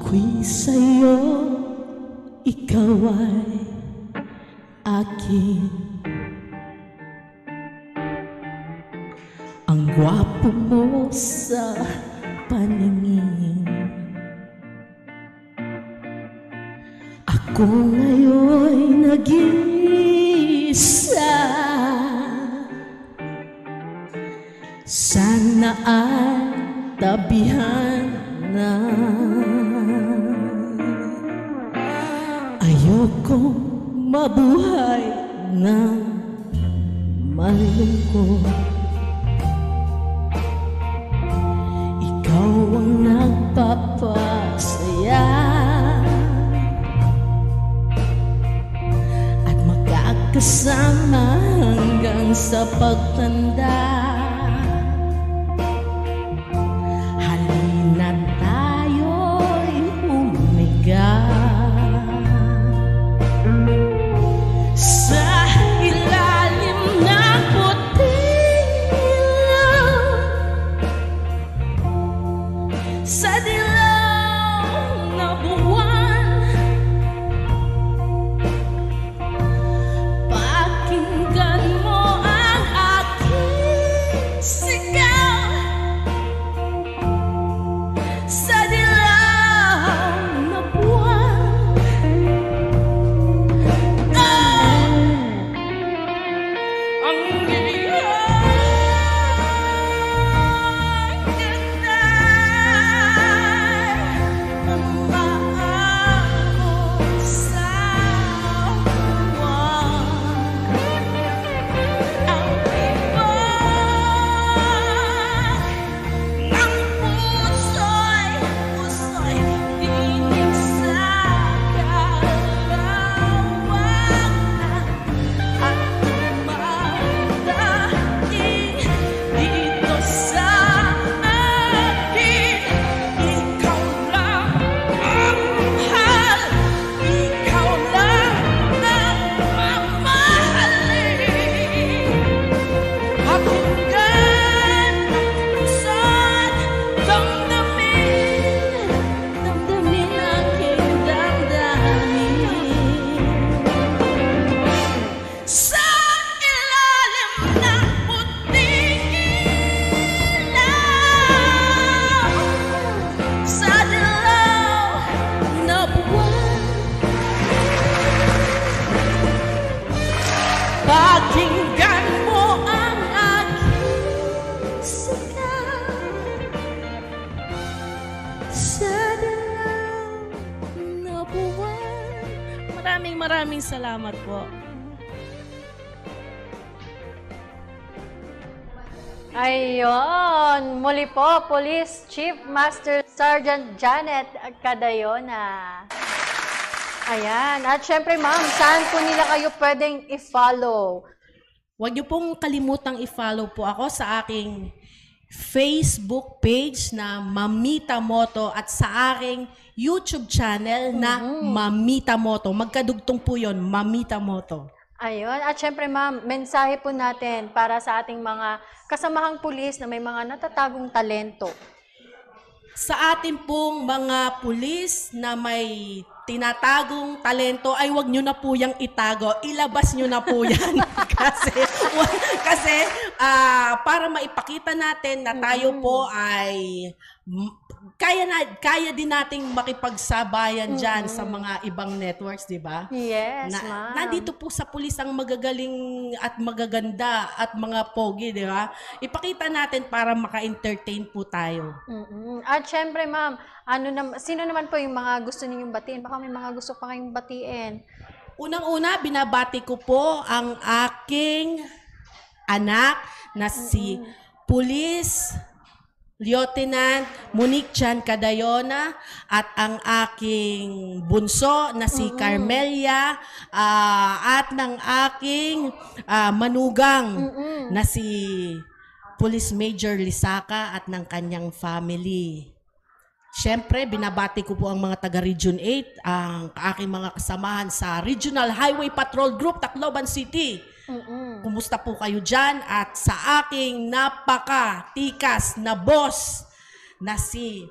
Ako'y sa'yo, ikaw ay akin. Ang gwapo mo sa paningin. Ako ngayon'y nag-iisa. Sana ay tabihan na. Ayokong mabuhay na malungkot. Ikaw ang nagpapasaya at magkakasama hanggang sa pagtanda. Halina't tayo'y humiga sa ilalim ng puting ilaw, sa dilaw na buwan. Pakinggan mo ang aking sigaw sa dilaw na buwan. Ang iyong ganda umaabot sa buwan. Ang tibok ng puso'y tinig sa kalawakan at dumadating dito sa akin. Ikaw lang ang mahal, ikaw lang ang mamahalin. Pakinggan ang puso't damdamin, damdamin aking damdamin. Sa ilalim ng puting ilaw, sa dilaw na buwan. Pakinggan mo ang aking sigaw sa dilaw na buwan. Maraming salamat po. Ayun, muli po, Police Chief Master Sergeant Janet Cadayona. Ayan, at syempre ma'am, saan po nila kayo pwedeng i-follow? Huwag niyo pong kalimutang i-follow po ako sa aking Facebook page na Mamita Moto at sa aking YouTube channel na Mamita Moto. Magkadugtong po yun, Mamita Moto. Ayun, at syempre ma'am, mensahe po natin para sa ating mga kasamahang pulis na may mga natatagong talento. Sa ating pong mga pulis na may tinatagong talento, ay wag nyo na po yung itago. Ilabas nyo na po yan. kasi para maipakita natin na tayo po ay kaya din nating makipagsabayan dyan sa mga ibang networks, di ba? Yes, ma'am. Nandito po sa pulis ang magagaling at magaganda at mga pogi, di ba? Ipakita natin para maka-entertain po tayo. At syempre, ma'am, sino naman po yung mga gusto ninyong batiin? Baka may mga gusto pa kayong batiin. Unang-una, binabati ko po ang aking anak na si Police Lieutenant Monique Chan Cadayona at ang aking bunso na si Carmelia at ng aking manugang na si Police Major Lisaka at ng kanyang family. Siyempre, binabati ko po ang mga taga Region 8, ang aking mga kasamahan sa Regional Highway Patrol Group, Tacloban City. Kumusta po kayo dyan? At sa aking napaka-tikas na boss na si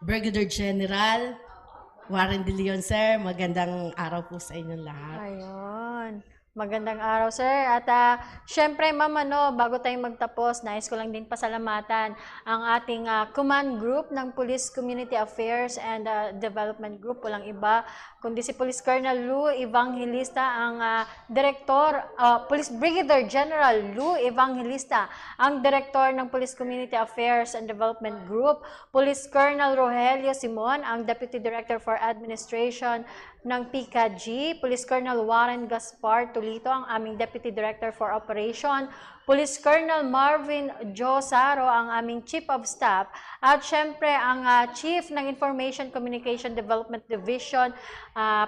Brigadier General Warren De Leon, sir. Magandang araw po sa inyong lahat. Ayun. Magandang araw, sir. At syempre, ma'am, bago tayo magtapos, nais ko lang din pasalamatan ang ating command group ng Police Community Affairs and Development Group. Walang iba, kundi si Police Colonel Lou Evangelista, ang Director, Police Brigadier General Lou Evangelista, ang Director ng Police Community Affairs and Development Group. Police Colonel Rogelio Simon, ang Deputy Director for Administration ng PCAG, Police Colonel Warren Gaspar Tulito, ang aming Deputy Director for Operation, Police Colonel Marvin Josaro, ang aming Chief of Staff, at syempre ang Chief ng Information Communication Development Division,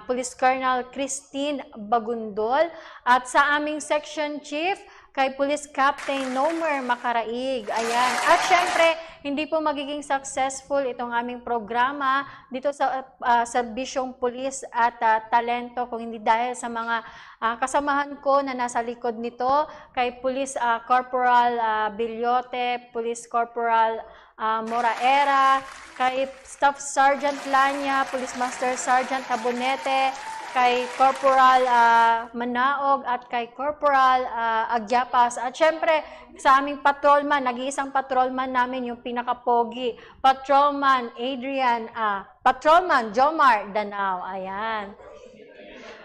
Police Colonel Christine Bagundol, at sa aming Section Chief, kay Police Captain Nomer Makaraig. Ayan. At syempre, hindi po magiging successful itong aming programa dito sa serbisyong pulis at talento kung hindi dahil sa mga kasamahan ko na nasa likod nito, kay Police Corporal Bilyote, Police Corporal Moraera, kay Staff Sergeant Lanya, Police Master Sergeant Abonete, kay Corporal Manaog at kay Corporal Agyapas. At syempre, sa aming patrolman, nag-iisang patrolman namin, yung pinaka-pogi, Patrolman Adrian, Patrolman Jomar Danao. Ayan.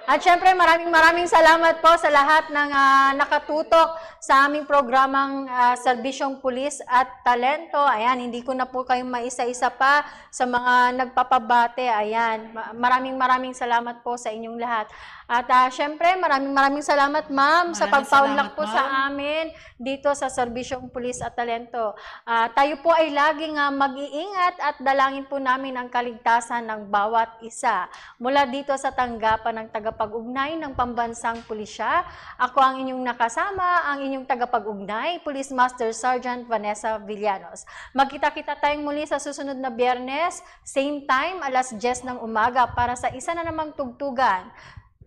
At syempre, maraming salamat po sa lahat ng nakatutok sa aming programang Serbisyong Pulis at Talento. Ayan, hindi ko na po kayong maisa-isa pa sa mga nagpapabate. Ayan, maraming salamat po sa inyong lahat. At syempre, maraming salamat, ma'am, sa pagpaunlak po sa amin dito sa Serbisyong Pulis at Talento. Tayo po ay laging mag-iingat at dalangin po namin ang kaligtasan ng bawat isa. Mula dito sa tanggapan ng tagapag-ugnay ng Pambansang Pulisya, ako ang inyong nakasama, ang inyong tagapag-ugnay, Police Master Sergeant Vanessa Villanos. Magkita-kita tayong muli sa susunod na Biyernes, same time, alas 10 ng umaga para sa isa na namang tugtugan.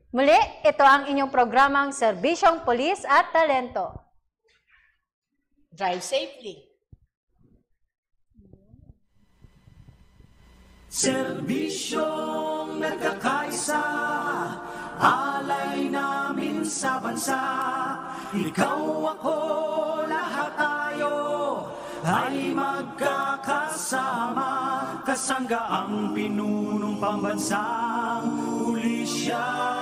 Muli, ito ang inyong programang Serbisyong Pulis at Talento. Drive safely. Serbisyong nagkakaisa, alay namin sa bansa. Ikaw, ako, lahat tayo ay magkakasama. Kasangga ang pinunong pambansang pulisya.